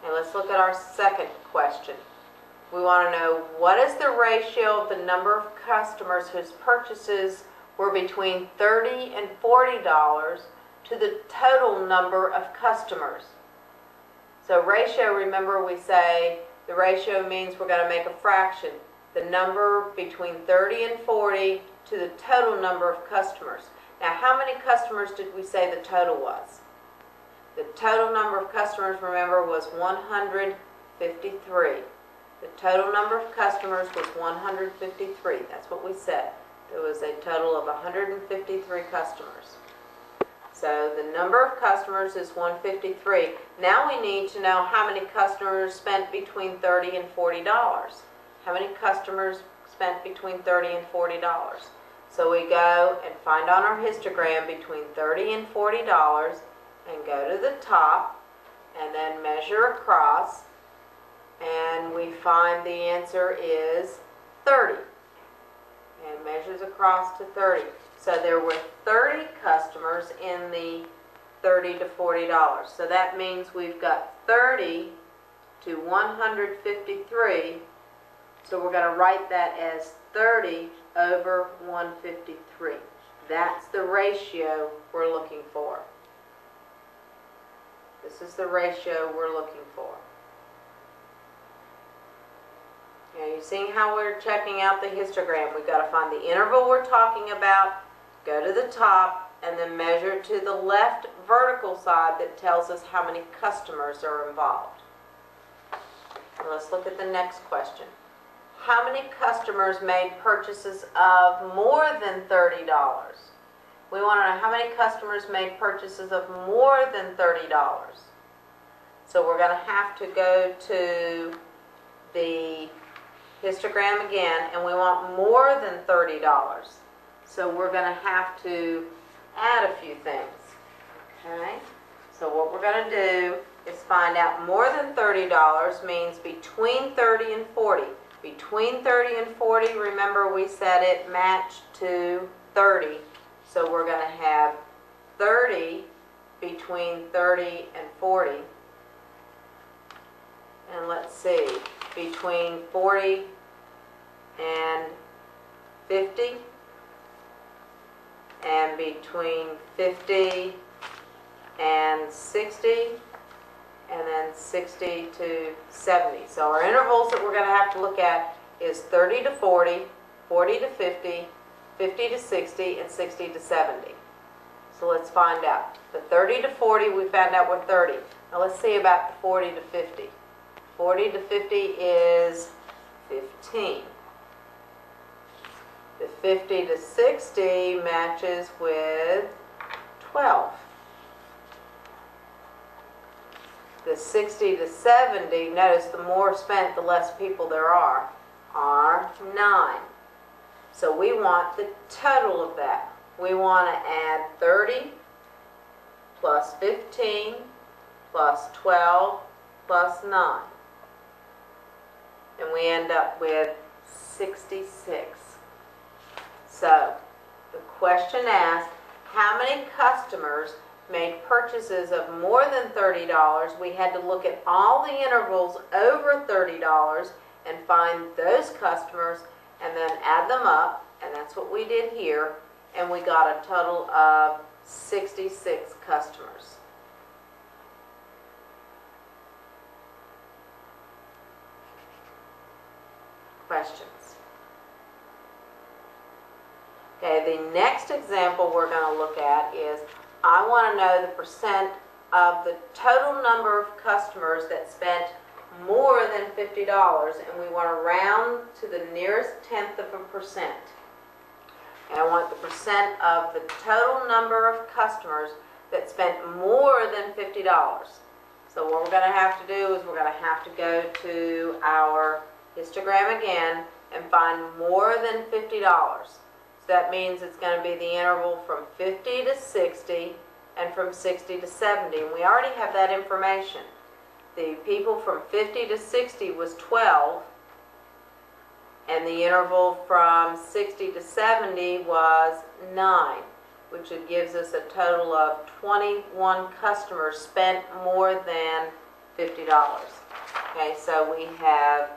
Okay, let's look at our second question. We want to know, what is the ratio of the number of customers whose purchases were between $30 and $40 to the total number of customers? So ratio, remember we say the ratio means we're going to make a fraction. The number between 30 and 40 to the total number of customers. Now, how many customers did we say the total was? The total number of customers, remember, was 153. The total number of customers was 153. That's what we said. There was a total of 153 customers. So the number of customers is 153. Now we need to know how many customers spent between $30 and $40. How many customers spent between $30 and $40? So we go and find on our histogram between $30 and $40 and go to the top and then measure across, and we find the answer is 30. And measures across to 30. So there were 30 customers in the $30 to $40. So that means we've got 30 to 153. So we're going to write that as 30 over 153. That's the ratio we're looking for. This is the ratio we're looking for. Now you're seeing how we're checking out the histogram. We've got to find the interval we're talking about, go to the top, and then measure to the left vertical side that tells us how many customers are involved. Now let's look at the next question. How many customers made purchases of more than $30? We want to know how many customers made purchases of more than $30. So we're going to have to go to the histogram again, and we want more than $30. So we're going to have to add a few things. Okay? So what we're going to do is find out more than $30 means between 30 and 40. Between 30 and 40, remember we said it matched to 30. So we're going to have 30 between 30 and 40. And let's see, between 40 and 50, and between 50 and 60, and then 60 to 70. So our intervals that we're going to have to look at is 30 to 40, 40 to 50, 50 to 60, and 60 to 70. So let's find out. The 30 to 40, we found out we're 30. Now let's see about the 40 to 50. 40 to 50 is 15. The 50 to 60 matches with 12. The 60 to 70, notice the more spent, the less people there are 9. So we want the total of that. We want to add 30 plus 15 plus 12 plus 9. And we end up with 66. So the question asked, how many customers made purchases of more than $30? We had to look at all the intervals over $30 and find those customers and then add them up, and that's what we did here, and we got a total of 66 customers. Questions? Okay, the next example we're going to look at is, I want to know the percent of the total number of customers that spent more than $50, and we want to round to the nearest tenth of a percent. And I want the percent of the total number of customers that spent more than $50. So what we're going to have to do is we're going to have to go to our histogram again and find more than $50. So that means it's going to be the interval from 50 to 60 and from 60 to 70. And we already have that information. The people from 50 to 60 was 12, and the interval from 60 to 70 was 9, which gives us a total of 21 customers spent more than $50. Okay, so we have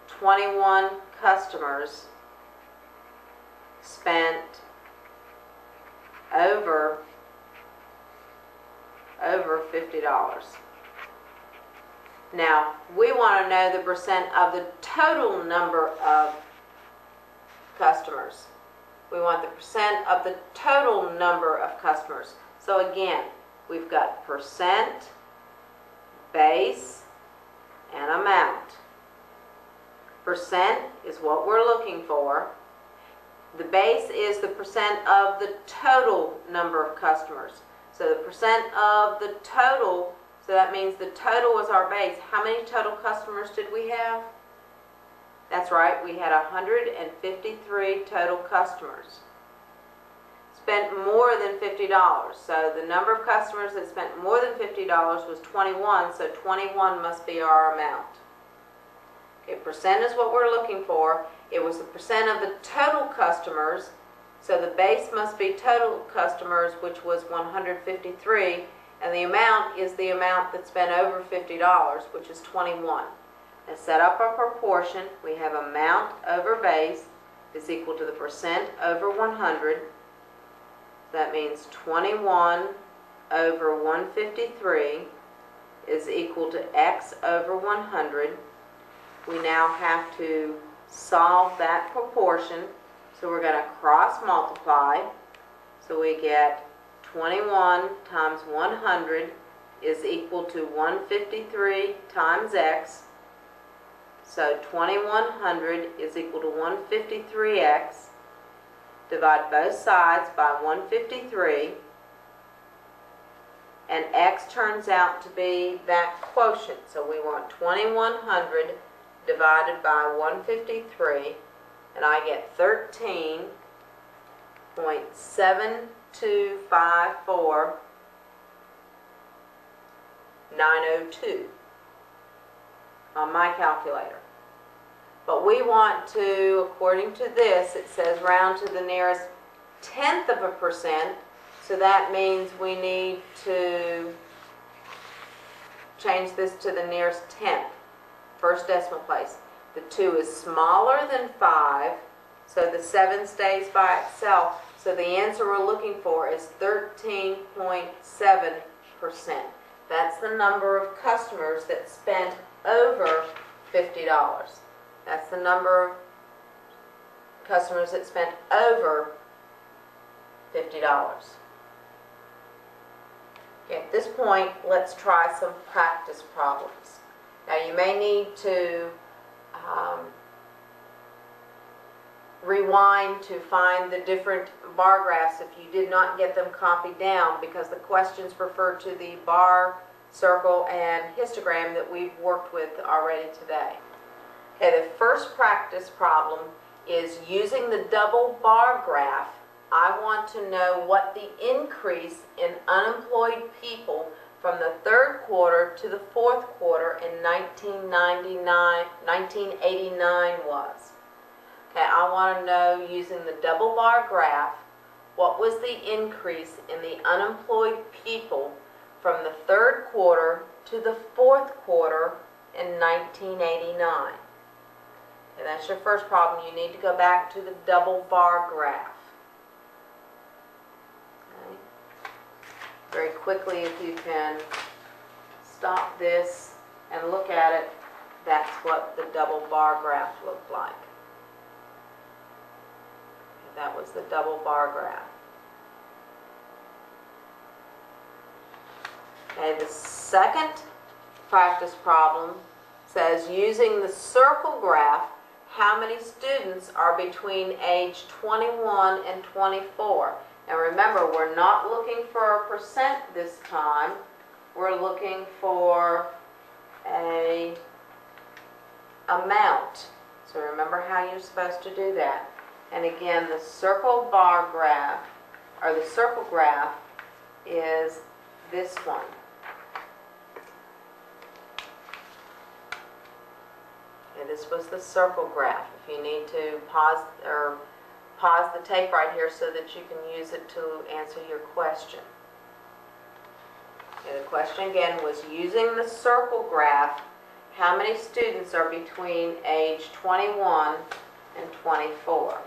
21 customers spent over $50. Now, we want to know the percent of the total number of customers. We want the percent of the total number of customers. So again, we've got percent, base, and amount. Percent is what we're looking for. The base is the percent of the total number of customers. So the percent of the total, so that means the total is our base. How many total customers did we have? That's right, we had 153 total customers. Spent more than $50. So the number of customers that spent more than $50 was 21, so 21 must be our amount. Okay, percent is what we're looking for. It was the percent of the total customers, so the base must be total customers, which was 153, and the amount is the amount that spent over $50, which is 21. Now set up a proportion. We have amount over base is equal to the percent over 100. That means 21 over 153 is equal to x over 100. We now have to solve that proportion. So we're going to cross multiply. So we get 21 times 100 is equal to 153 times x. So 2100 is equal to 153x. Divide both sides by 153. And x turns out to be that quotient. So we want 2100 divided by 153. And I get 13.7254902 on my calculator. But we want to, according to this, it says round to the nearest tenth of a percent. So that means we need to change this to the nearest tenth, first decimal place. The 2 is smaller than 5, so the 7 stays by itself. So the answer we're looking for is 13.7%. That's the number of customers that spent over $50. That's the number of customers that spent over $50. Okay, at this point, let's try some practice problems. Now you may need to rewind to find the different bar graphs if you did not get them copied down, because the questions refer to the bar, circle, and histogram that we've worked with already today. Okay, the first practice problem is using the double bar graph. I want to know what the increase in unemployed people from the third quarter to the fourth quarter in 1989 was. Okay, I want to know, using the double bar graph, what was the increase in the unemployed people from the third quarter to the fourth quarter in 1989. And that's your first problem. You need to go back to the double bar graph. Okay. Very quickly, if you can stop this and look at it, that's what the double bar graph looked like. Okay, that was the double bar graph. Okay, the second practice problem says, using the circle graph, how many students are between age 21 and 24? Now remember, we're not looking for a percent this time. We're looking for a amount. So remember how you're supposed to do that. And again, the circle bar graph, or the circle graph, is this one. Okay, this was the circle graph. If you need to pause the tape right here so that you can use it to answer your question. And the question again was, using the circle graph, how many students are between age 21 and 24?